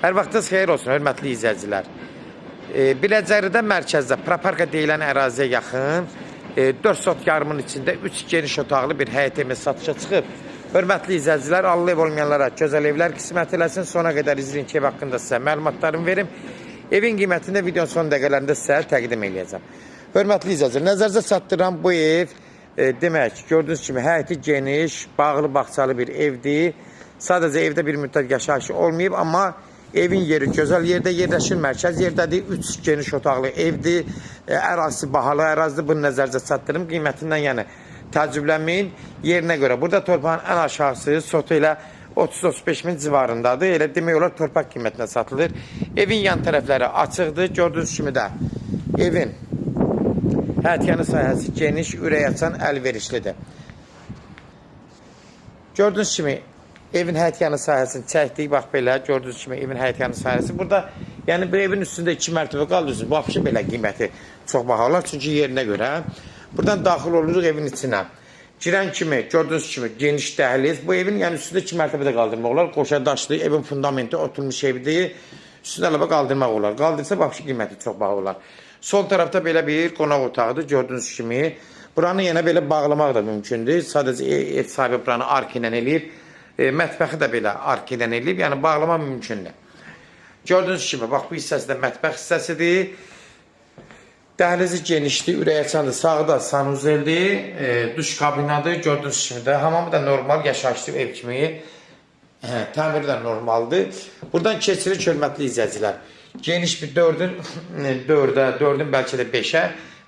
Hər vaxtınız xeyir olsun, hörmətli izləyicilər. Biləcəridə mərkəzdə Proparka deyilən əraziyə yaxın 4 sot yarımın içində 3 geniş otaqlı bir həyət evi satışa çıxıb. Hörmətli izləyicilər, allı ev olmayanlara gözəl evlər qismət eləsin. Sona qədər izləyin ki, ev haqqında sizə məlumatlarımı verim. Evin qiymətində videonun son dəqiqələrində sizə təqdim edəcəm. Hörmətli izləyicilər, nəzərinizə çatdıran bu ev demək, gördüyünüz kimi həyəti geniş, bağlı bağçalı bir evdir. Sadəcə evdə bir müddət yaşayışı olmayıb, amma evin yeri gözəl yerdə yerləşir, mərkəz yerdədir. 3 geniş otaqlı evdir. Ərazisi bahalı ərazidir. Bunu nəzərinizə çatdırım. Qiymətindən yəni təəccüblənməyin. Yerinə görə burada torpağın ən aşağısı sotu ilə 30-35 min civarındadır. Elə demək olar torpaq qiymətinə satılır. Evin yan tərəfləri açıqdır. Gördüyünüz kimi də evin həyətyanı sahəsi geniş, ürək açan, əlverişlidir. Gördüyünüz kimi evin həyətyanı sahəsini çəkdik. Bax belə, gördüyünüz kimi evin həyətyanı sahəsi. Burada, yəni bir evin üstündə 2 mərtəbə qaldırırsınız. Bu apşı belə qiyməti çox bahalar. Çünki yerinə görə. Buradan daxil oluruq evin içinə. Girən kimi, gördüyünüz kimi geniş dəhliz. Bu evin yəni üstündə 2 mərtəbədə qaldırmaq olar. Qoşa daşlı, evin fundamenti oturmuş evdir. Üstündə əlavə qaldırmaq olar. Qaldırsa bu apşı qiyməti çox baha olar. Sol tərəfdə belə bir qonaq otağıdır. Gördüyünüz kimi. Buranı yenə belə bağlamaq da mümkündür. Sadəcə ev sahibi buranı ark ilə eləyib. Mətbəxi də belə ark ilə eləyib. Yəni bağlama mümkündür. Gördüyünüz kimi, bax bu hissəsi də mətbəx hissəsidir. Dəhlizi genişdir, ürək açandır. Sağda sanuzeldir, duş kabinadır. Gördüyünüz kimi də hamamı da normal yaşayışlı ev kimi. Təmiri də normaldır. Buradan keçirik hörmətli izləyicilər. Geniş bir 4-ün bəlkə də 5-ə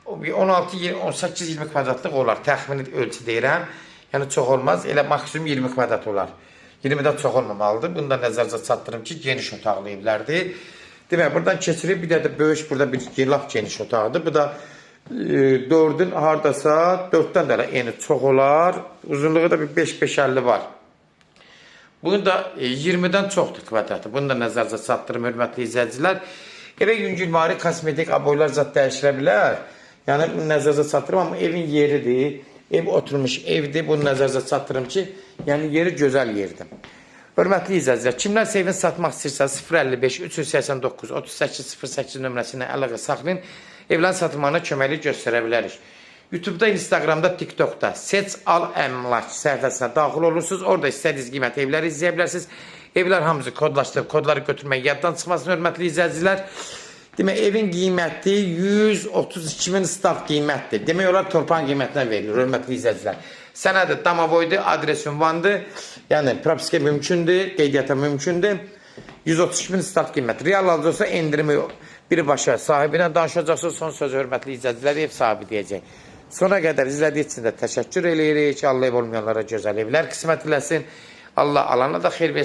18-20 kvadratlıq olar. Təxmini ölçü deyirəm. Yəni çox olmaz. Elə maksimum 20 kvadrat olar. 20-dən çox olmamalıdır. Bunu da nəzərinizə çatdırım ki, geniş otaqlı evlərdir. Demək, buradan keçirik. Bir də böyük, burada bir laf geniş otaqdır. Bu da 4-ün haradasa 4-dən də eni çox olar. Uzunluğu da bir 5-5-50 var. Bunun da 20-dən çoxdur kvadratı. Bunu da nəzərinizə çatdırım, hörmətli izləyicilər. Evə yüngülvari, kosmetik aboylar zat dəyişirə bilər. Yəni, nəzərinizə çatdırım, amma evin yeridir. Ev oturmuş evdir. Bunu nəzərinizə çatdırım ki, yəni yeri gözəl yerdir. Hörmətli izləyicilər, kimlər evini satmaq istəyirsə 055 389 3808 nömrəsi ilə əlaqə saxlayın. Evlərin satılmağına köməklik göstərə bilərik. YouTube'da, Instagram'da, TikTok'da Seç Al Əmlak səhifəsinə daxil olursunuz. Orada istədiyiniz qiymət evləri izləyə bilərsiniz. Evlər hamısı kodlaşdırıb, kodları götürmək yaddan çıxmasın, hörmətli izləyicilər. Demək, evin qiyməti 132 min staf qiymətdir. Demək olar torpağın qiymətinə verilir, hörmətli izləyicilər. Sənədi Damavoydur, adres ünvandır. Yəni, propiska mümkündür, qeydiyyata mümkündür. 132 min staf qiymət. Real alacaqsa endirimi birbaşa sahibinə danışacaqsınız. Son sözü hörmətli izləyicilər ev sahibi deyəcək. Sona qədər izlədiyi üçün də təşəkkür eləyirik ki, Allah ev olmayanlara gözəl evlər qismət eləsin. Allah alana da xeyir versin.